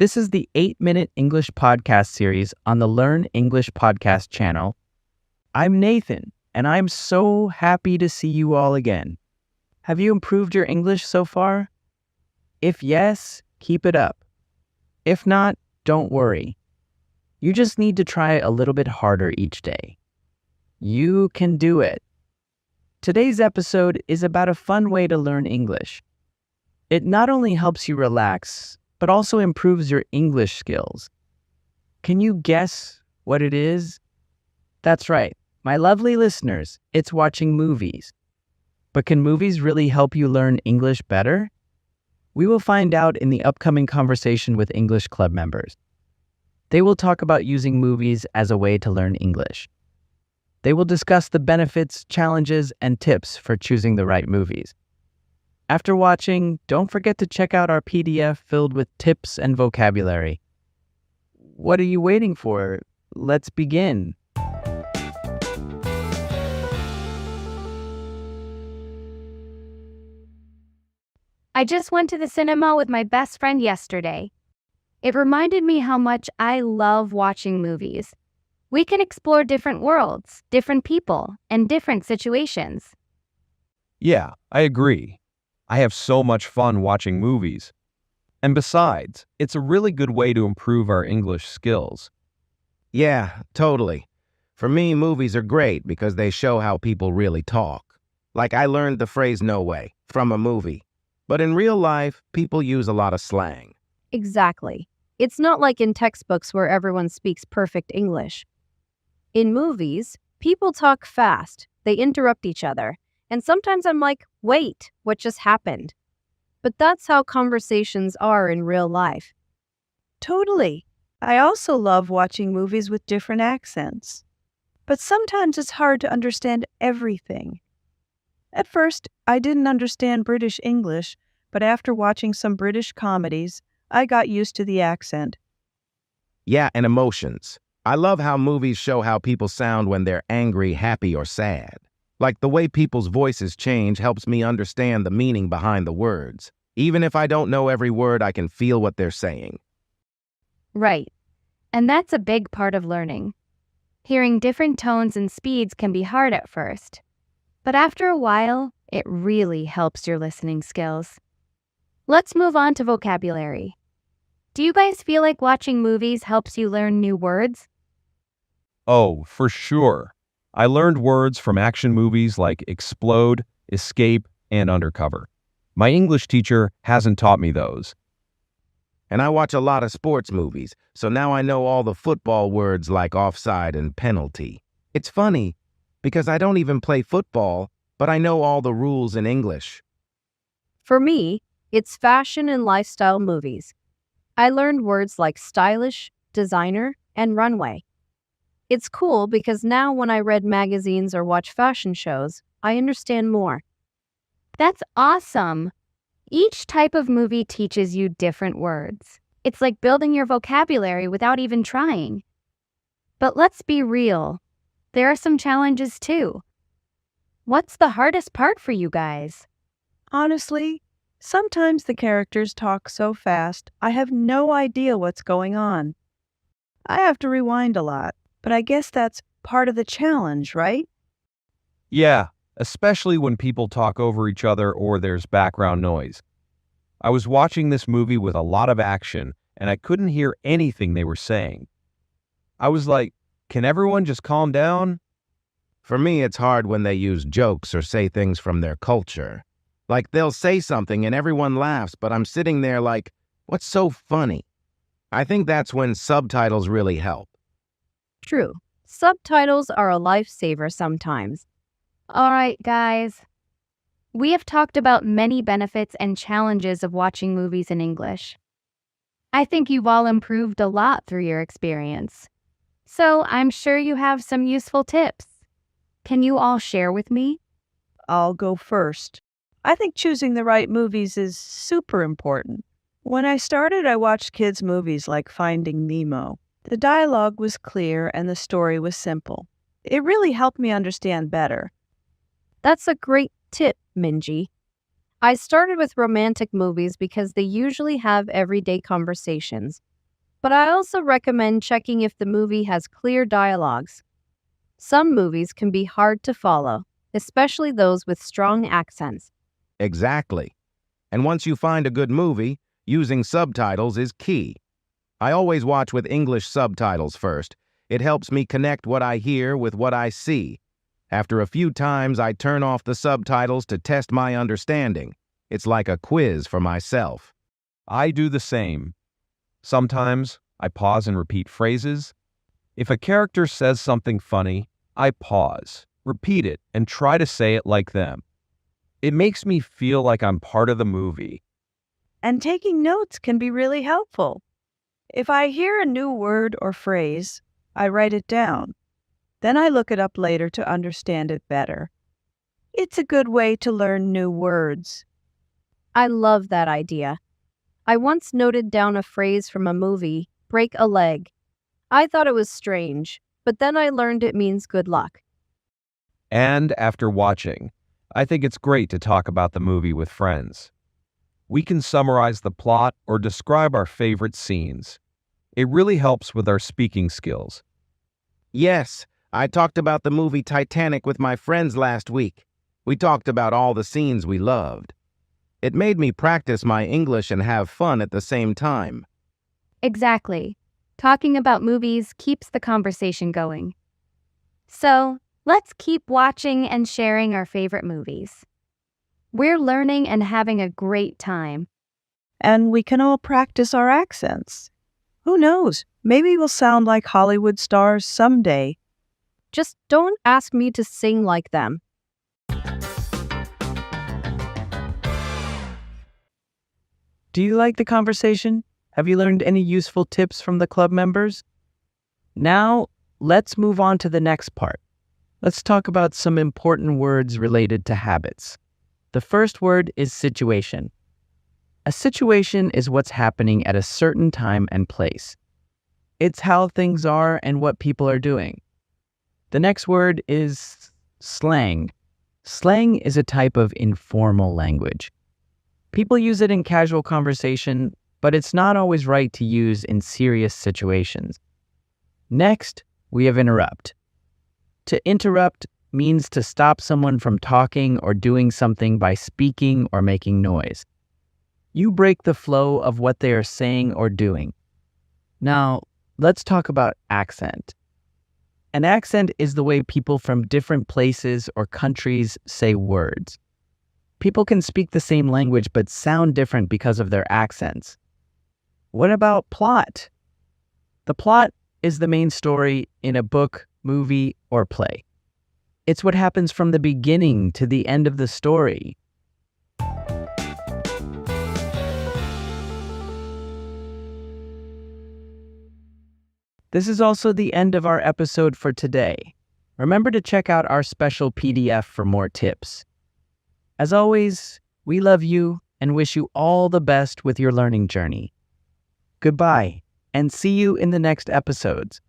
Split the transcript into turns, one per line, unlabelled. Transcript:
This is the 8-Minute English Podcast series on the Learn English Podcast channel. I'm Nathan, and I'm so happy to see you all again. Have you improved your English so far? If yes, keep it up. If not, don't worry. You just need to try a little bit harder each day. You can do it. Today's episode is about a fun way to learn English. It not only helps you relax, but also improves your English skills. Can you guess what it is? That's right, my lovely listeners, it's watching movies. But can movies really help you learn English better? We will find out in the upcoming conversation with English Club members. They will talk about using movies as a way to learn English. They will discuss the benefits, challenges, and tips for choosing the right movies. After watching, don't forget to check out our PDF filled with tips and vocabulary. What are you waiting for? Let's begin.
I just went to the cinema with my best friend yesterday. It reminded me how much I love watching movies. We can explore different worlds, different people, and different situations.
Yeah, I agree. I have so much fun watching movies. And besides, it's a really good way to improve our English skills.
Yeah, totally. For me, movies are great because they show how people really talk. Like I learned the phrase "no way" from a movie. But in real life, people use a lot of slang.
Exactly. It's not like in textbooks where everyone speaks perfect English. In movies, people talk fast, they interrupt each other, and sometimes I'm like, wait, what just happened? But that's how conversations are in real life.
Totally. I also love watching movies with different accents. But sometimes it's hard to understand everything. At first, I didn't understand British English, but after watching some British comedies, I got used to the accent.
Yeah, and emotions. I love how movies show how people sound when they're angry, happy, or sad. Like the way people's voices change helps me understand the meaning behind the words. Even if I don't know every word, I can feel what they're saying.
Right. And that's a big part of learning. Hearing different tones and speeds can be hard at first. But after a while, it really helps your listening skills. Let's move on to vocabulary. Do you guys feel like watching movies helps you learn new words?
Oh, for sure. I learned words from action movies like Explode, Escape, and Undercover. My English teacher hasn't taught me those.
And I watch a lot of sports movies, so now I know all the football words like offside and penalty. It's funny, because I don't even play football, but I know all the rules in English.
For me, it's fashion and lifestyle movies. I learned words like stylish, designer, and runway. It's cool because now when I read magazines or watch fashion shows, I understand more.
That's awesome! Each type of movie teaches you different words. It's like building your vocabulary without even trying. But let's be real. There are some challenges too. What's the hardest part for you guys?
Honestly, sometimes the characters talk so fast, I have no idea what's going on. I have to rewind a lot, but I guess that's part of the challenge, right?
Yeah, especially when people talk over each other or there's background noise. I was watching this movie with a lot of action, and I couldn't hear anything they were saying. I was like, can everyone just calm down?
For me, it's hard when they use jokes or say things from their culture. Like they'll say something and everyone laughs, but I'm sitting there like, what's so funny? I think that's when subtitles really help.
True. Subtitles are a lifesaver sometimes.
All right, guys. We have talked about many benefits and challenges of watching movies in English. I think you've all improved a lot through your experience. So I'm sure you have some useful tips. Can you all share with me?
I'll go first. I think choosing the right movies is super important. When I started, I watched kids' movies like Finding Nemo. The dialogue was clear and the story was simple. It really helped me understand better.
That's a great tip, Minji. I started with romantic movies because they usually have everyday conversations, But I also recommend checking if the movie has clear dialogues. Some movies can be hard to follow, especially those with strong accents.
Exactly. And once you find a good movie, using subtitles is key. I always watch with English subtitles first. It helps me connect what I hear with what I see. After a few times, I turn off the subtitles to test my understanding. It's like a quiz for myself.
I do the same. Sometimes I pause and repeat phrases. If a character says something funny, I pause, repeat it, and try to say it like them. It makes me feel like I'm part of the movie.
And taking notes can be really helpful. If I hear a new word or phrase, I write it down. Then I look it up later to understand it better. It's a good way to learn new words.
I love that idea. I once noted down a phrase from a movie, break a leg. I thought it was strange, but then I learned it means good luck.
And after watching, I think it's great to talk about the movie with friends. We can summarize the plot or describe our favorite scenes. It really helps with our speaking skills.
Yes, I talked about the movie Titanic with my friends last week. We talked about all the scenes we loved. It made me practice my English and have fun at the same time.
Exactly. Talking about movies keeps the conversation going. So, let's keep watching and sharing our favorite movies. We're learning and having a great time.
And we can all practice our accents. Who knows? Maybe we'll sound like Hollywood stars someday.
Just don't ask me to sing like them.
Do you like the conversation? Have you learned any useful tips from the club members? Now, let's move on to the next part. Let's talk about some important words related to habits. The first word is situation. A situation is what's happening at a certain time and place. It's how things are and what people are doing. The next word is slang. Slang is a type of informal language. People use it in casual conversation, but it's not always right to use in serious situations. Next, we have interrupt. To interrupt means to stop someone from talking or doing something by speaking or making noise. You break the flow of what they are saying or doing. Now, let's talk about accent. An accent is the way people from different places or countries say words. People can speak the same language but sound different because of their accents. What about plot? The plot is the main story in a book, movie, or play. It's what happens from the beginning to the end of the story. This is also the end of our episode for today. Remember to check out our special PDF for more tips. As always, we love you and wish you all the best with your learning journey. Goodbye, and see you in the next episodes.